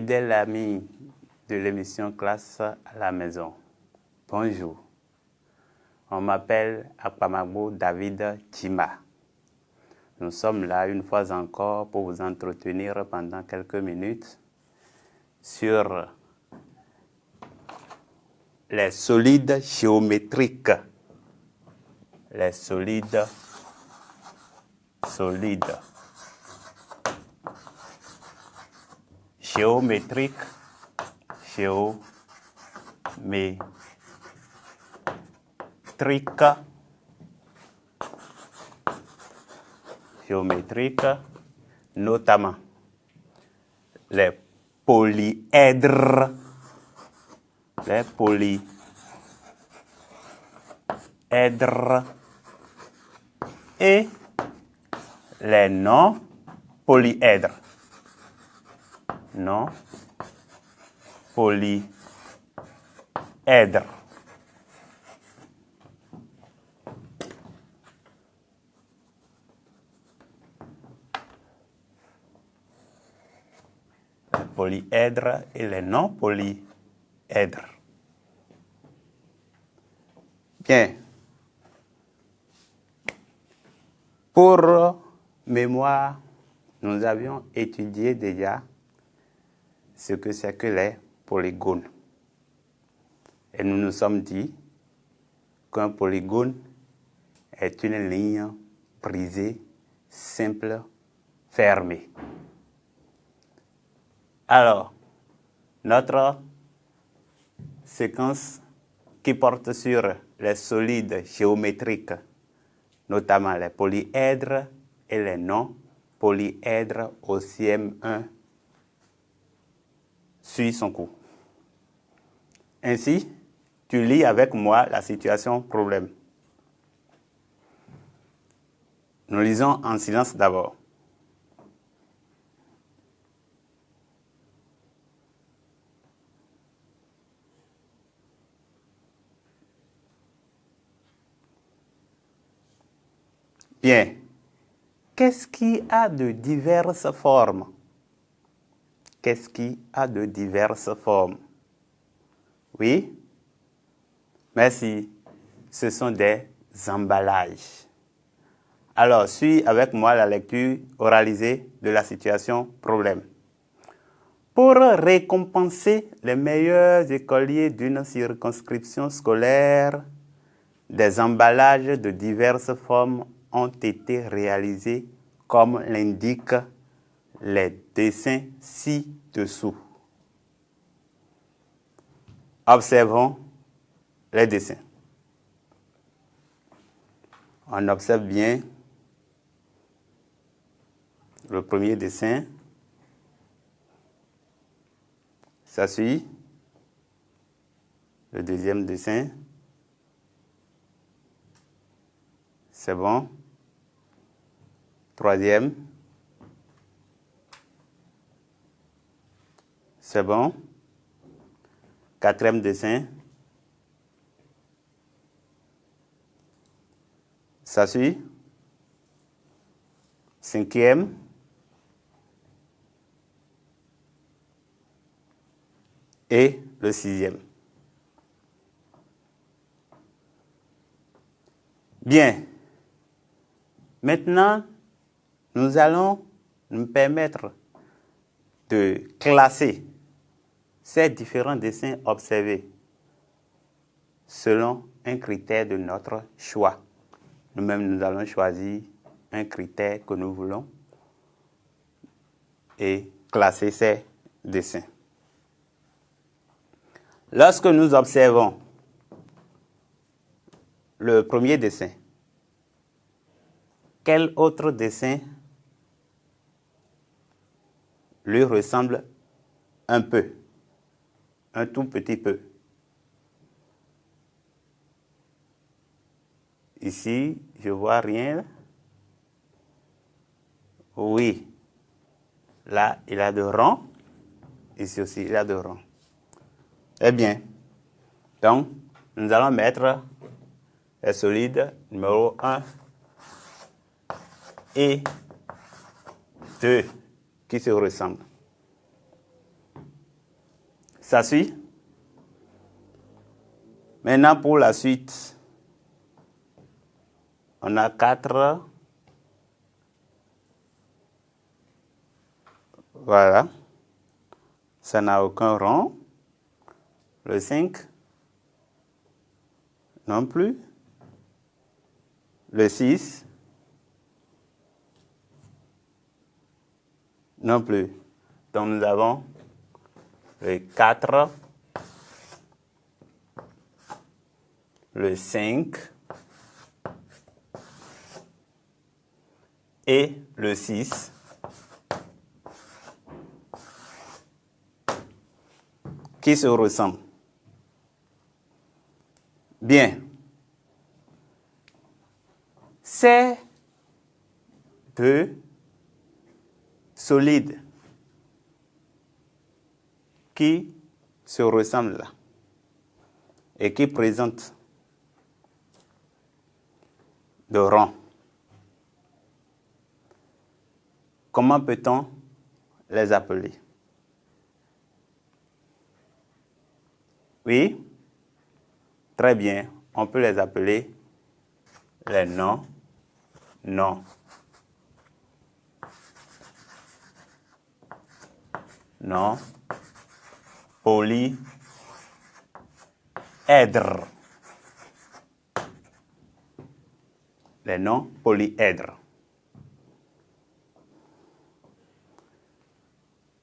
Fidèles amis de l'émission Classe à la maison, bonjour. On m'appelle Akpamagbo David Chima. Nous sommes là une fois encore pour vous entretenir pendant quelques minutes sur les solides géométriques. Les solides. Géométrique, notamment les polyèdres, et les non-polyèdres. Les polyèdres et les non-polyèdres. Bien. Pour mémoire, nous avions étudié déjà ce que c'est que les polygones. Et nous nous sommes dit qu'un polygone est une ligne brisée, simple, fermée. Alors, notre séquence qui porte sur les solides géométriques, notamment les polyèdres et les non-polyèdres au CM1, suit son cours. Ainsi, tu lis avec moi la situation problème. Nous lisons en silence d'abord. Bien. Qu'est-ce qui a de diverses formes? Oui? Merci. Ce sont des emballages. Alors, suis avec moi la lecture oralisée de la situation problème. Pour récompenser les meilleurs écoliers d'une circonscription scolaire, des emballages de diverses formes ont été réalisés comme l'indiquent les dessins ci-dessous. Observons les dessins. On observe bien le premier dessin. Ça suit. Le deuxième dessin. C'est bon. Troisième. C'est bon. Quatrième dessin. Ça suit. Cinquième. Et le sixième. Bien. Maintenant, nous allons nous permettre de classer ces différents dessins observés selon un critère de notre choix. Nous-mêmes, nous allons choisir un critère que nous voulons et classer ces dessins. Lorsque nous observons le premier dessin, quel autre dessin lui ressemble un peu, un tout petit peu? Ici, je vois rien. Oui. Là, il a de ronds. Ici aussi, il a de ronds. Eh bien, donc, nous allons mettre les solides numéro 1 et 2 qui se ressemblent. Ça suit? Maintenant, pour la suite, on a 4. Voilà. Ça n'a aucun rond. Le 5. Non plus. Le 6. Non plus. Donc nous avons le 4. Le 5 et le 6 qui se ressemblent. Bien. Ces deux solides qui se ressemblent là et qui présentent de rond. Comment peut-on les appeler? Oui? Très bien. On peut les appeler les non. Non. Polyèdres. Les non polyèdres.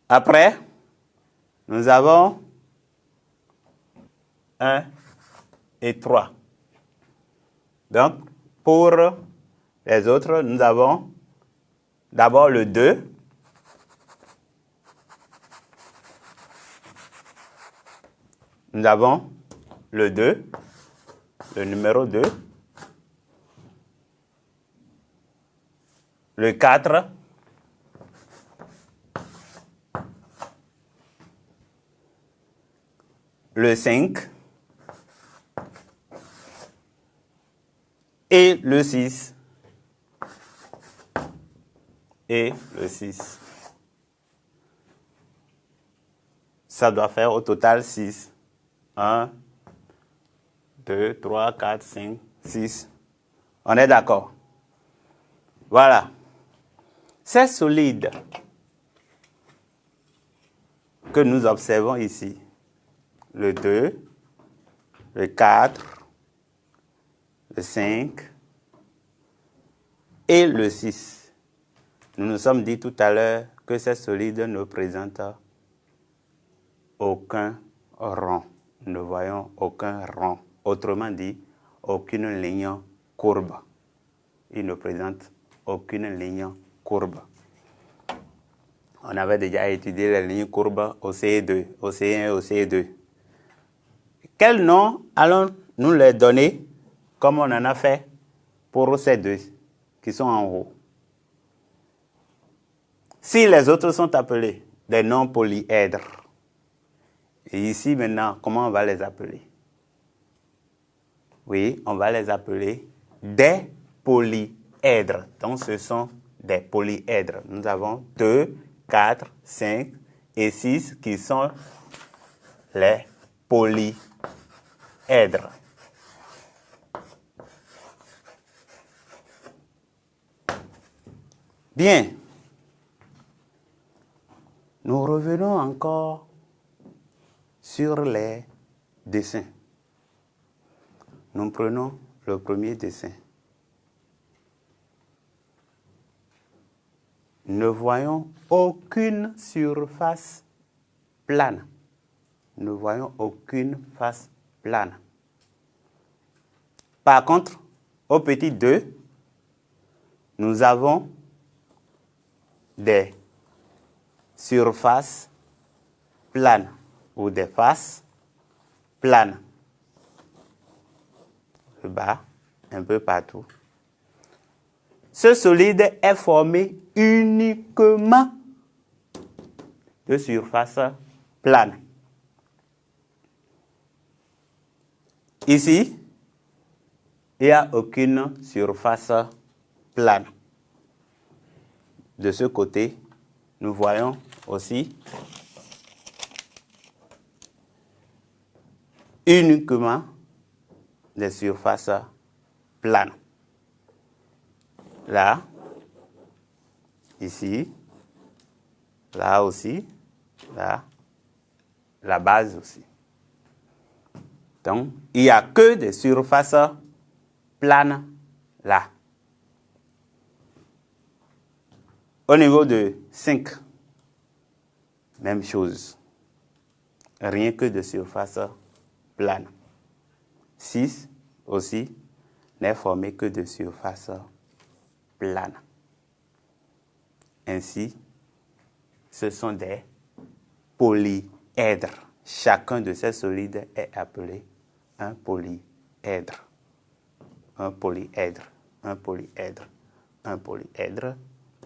Après, nous avons 1 et 3. Donc, pour les autres, nous avons d'abord le 2. Nous avons le 2, le numéro 2. Le 4. Le 5. Et le 6. Et le 6. Ça doit faire au total 6. 1, 2, 3, 4, 5, 6. On est d'accord? Voilà. Ces solides que nous observons ici, le 2, le 4, le 5 et le 6. Nous nous sommes dit tout à l'heure que ces solides ne présentent aucun rond. Nous ne voyons aucun rond. Autrement dit, aucune ligne courbe. Ils ne présentent aucune ligne courbe. On avait déjà étudié les lignes courbes au CE2, au CE1 et au CE2. Quel nom allons-nous les donner comme on en a fait pour ces deux qui sont en haut? Si les autres sont appelés des noms polyèdres, et ici maintenant, comment on va les appeler? Oui, on va les appeler des polyèdres. Donc ce sont des polyèdres. Nous avons 2, 4, 5 et 6 qui sont les polyèdres. Bien. Nous revenons encore sur les dessins. Nous prenons le premier dessin. Ne voyons aucune surface plane. Ne voyons aucune face plane. Par contre, au petit 2, nous avons des surfaces planes ou des faces planes. Le bas, un peu partout. Ce solide est formé uniquement de surfaces planes. Ici, il n'y a aucune surface plane. De ce côté, nous voyons aussi uniquement des surfaces planes. Là, ici, là aussi, là, la base aussi. Donc, il n'y a que des surfaces planes là. Au niveau de 5, même chose. Rien que de surfaces planes. 6 aussi n'est formé que de surfaces planes. Ainsi, ce sont des polyèdres. Chacun de ces solides est appelé un polyèdre. Un polyèdre, un polyèdre, un polyèdre,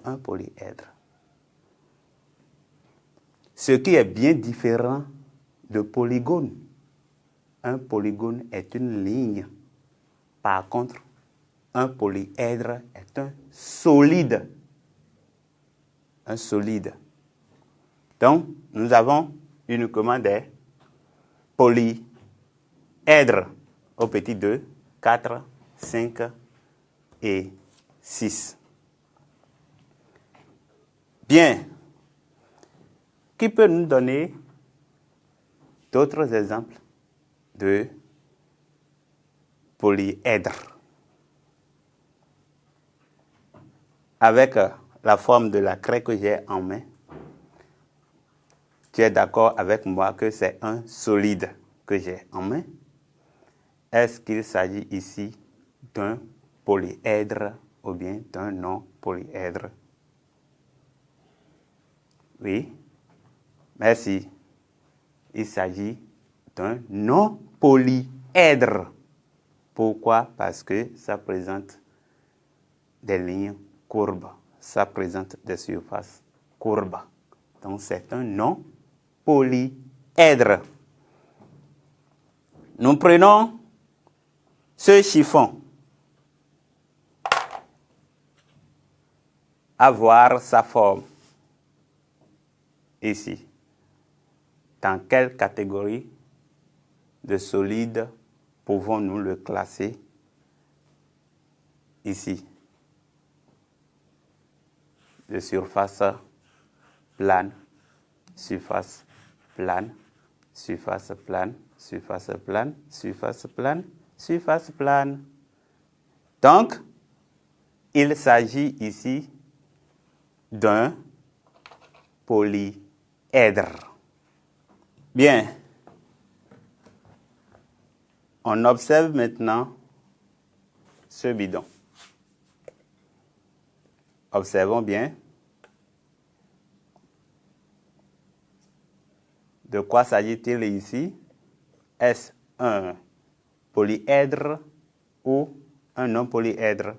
un polyèdre. Ce qui est bien différent de polygone. Un polygone est une ligne. Par contre, un polyèdre est un solide. Un solide. Donc, nous avons uniquement des polyèdres au petit 2, 4, 5 et 6. Bien. Qui peut nous donner d'autres exemples de polyèdres? Avec la forme de la craie que j'ai en main, tu es d'accord avec moi que c'est un solide que j'ai en main? Est-ce qu'il s'agit ici d'un polyèdre ou bien d'un non-polyèdre? Oui, merci. Il s'agit d'un non-polyèdre. Pourquoi? Parce que ça présente des lignes courbes. Ça présente des surfaces courbes. Donc, c'est un non-polyèdre. Nous prenons ce chiffon. À voir sa forme. Ici. Dans quelle catégorie de solide pouvons-nous le classer? Ici. De surface plane, surface plane, surface plane, surface plane, surface plane, surface plane. Donc, il s'agit ici d'un polyèdre. Bien. On observe maintenant ce bidon. Observons bien. De quoi s'agit-il ici? Est-ce un polyèdre ou un non-polyèdre?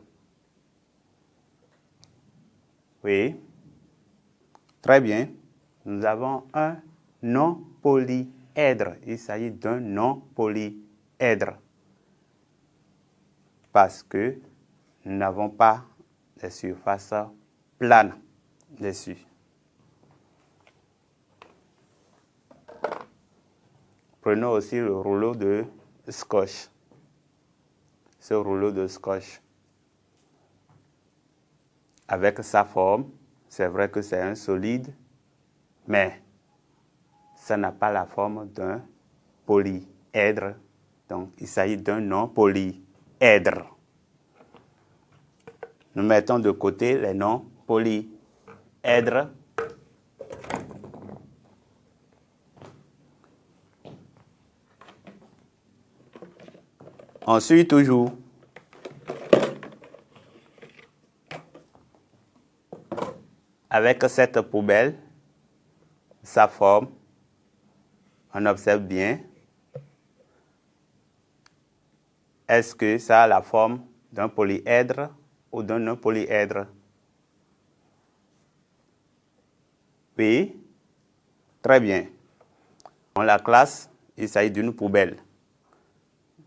Oui. Très bien. Nous avons un non-polyèdre. Il s'agit d'un non-polyèdre. Parce que nous n'avons pas de surface plane dessus. Prenons aussi le rouleau de scotch. Ce rouleau de scotch. Avec sa forme, c'est vrai que c'est un solide, mais ça n'a pas la forme d'un polyèdre. Donc, il s'agit d'un non-polyèdre. Nous mettons de côté les non-polyèdres. On suit toujours. Avec cette poubelle, sa forme, on observe bien. Est-ce que ça a la forme d'un polyèdre ou d'un non-polyèdre? Oui, très bien. On la classe, il s'agit d'une poubelle.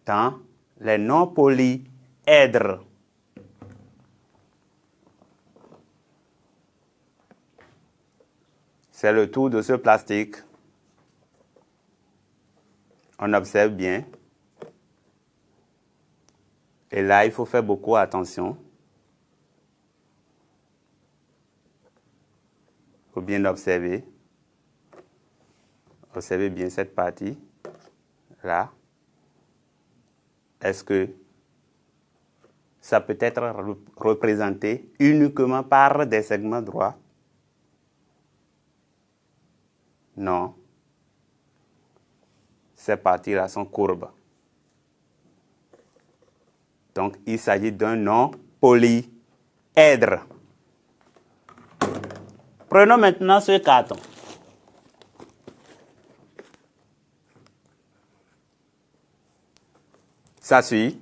Dans les non-polyèdres, c'est le tour de ce plastique. on observe bien. Et là, il faut faire beaucoup attention. Il faut bien observer. Observez bien cette partie. Là. Est-ce que ça peut être représenté uniquement par des segments droits? Non. Ces parties-là sont courbes. Donc, il s'agit d'un nom polyèdre. Prenons maintenant ce carton. Ça suit.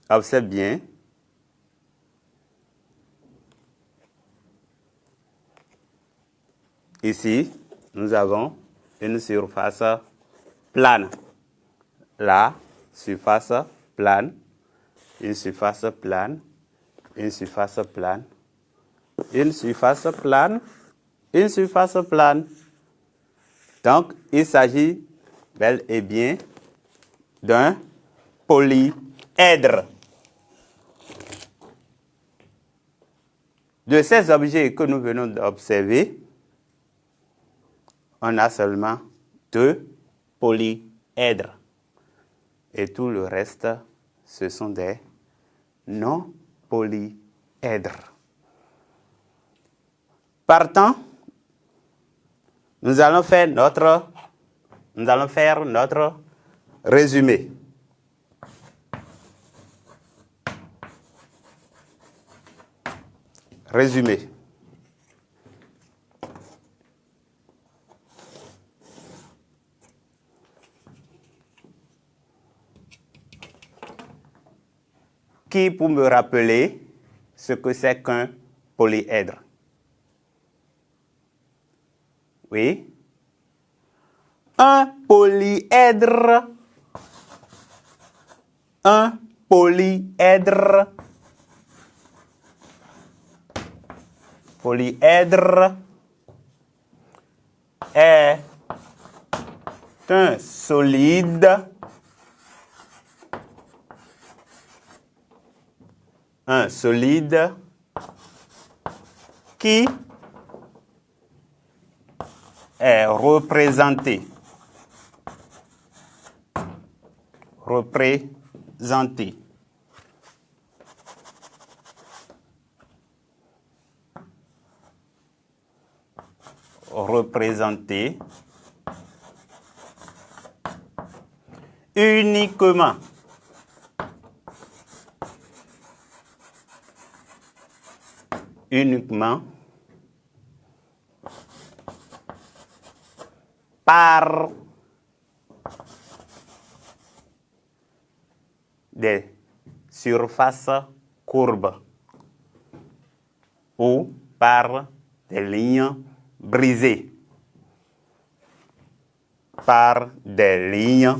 Observe bien. Ici, nous avons une surface plane. Là, surface plane, une surface plane, une surface plane, une surface plane, une surface plane. Donc, il s'agit bel et bien d'un polyèdre. De ces objets que nous venons d'observer, on a seulement 2 polyèdres. Et tout le reste, ce sont des non-polyèdres. Partant, nous allons faire notre résumé. Résumé. Qui peut me rappeler ce que c'est qu'un polyèdre? Oui? Un polyèdre. Un polyèdre. Polyèdre est un solide. Un solide qui est représenté uniquement par des surfaces courbes ou par des lignes brisées. Par des lignes,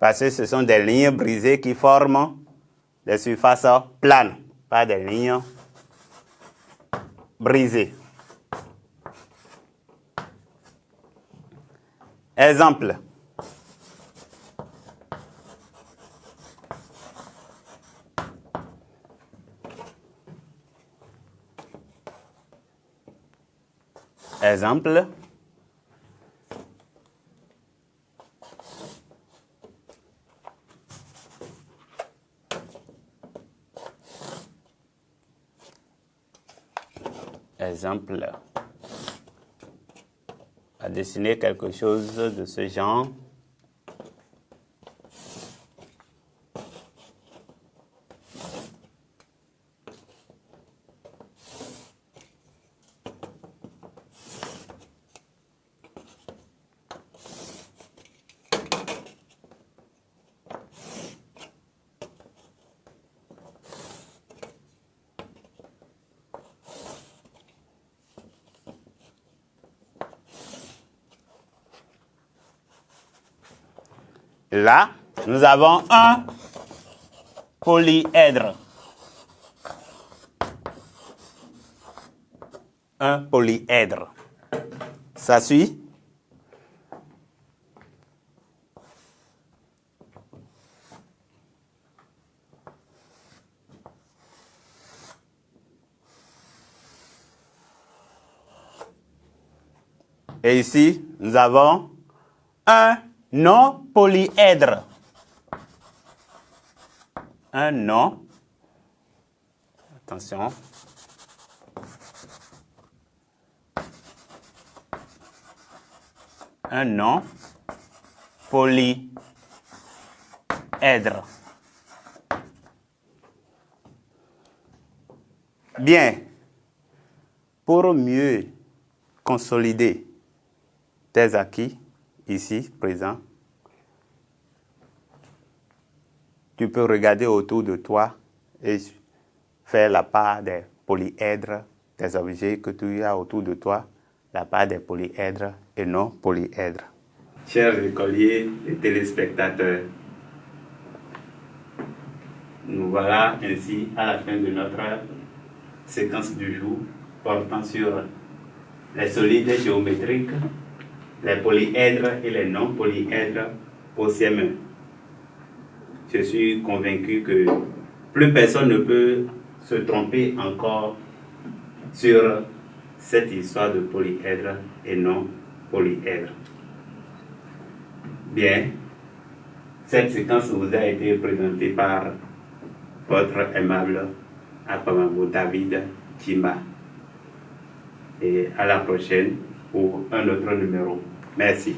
parce que ce sont des lignes brisées qui forment des surfaces planes, pas des lignes brisées. Exemple. Exemple. Exemple. À dessiner quelque chose de ce genre. Là, nous avons un polyèdre. Un polyèdre. Ça suit? Et ici, nous avons un nom polyèdre. Un nom. Attention. Un nom polyèdre. Bien. Pour mieux consolider tes acquis, ici, présents, tu peux regarder autour de toi et faire la part des polyèdres, des objets que tu as autour de toi, la part des polyèdres et non polyèdres. Chers écoliers et téléspectateurs, nous voilà ainsi à la fin de notre séquence du jour portant sur les solides géométriques, les polyèdres et les non polyèdres au CM1. Je suis convaincu que plus personne ne peut se tromper encore sur cette histoire de polyèdre et non polyèdre. Bien, cette séquence vous a été présentée par votre aimable Akpamagbo David Djimba. Et à la prochaine pour un autre numéro. Merci.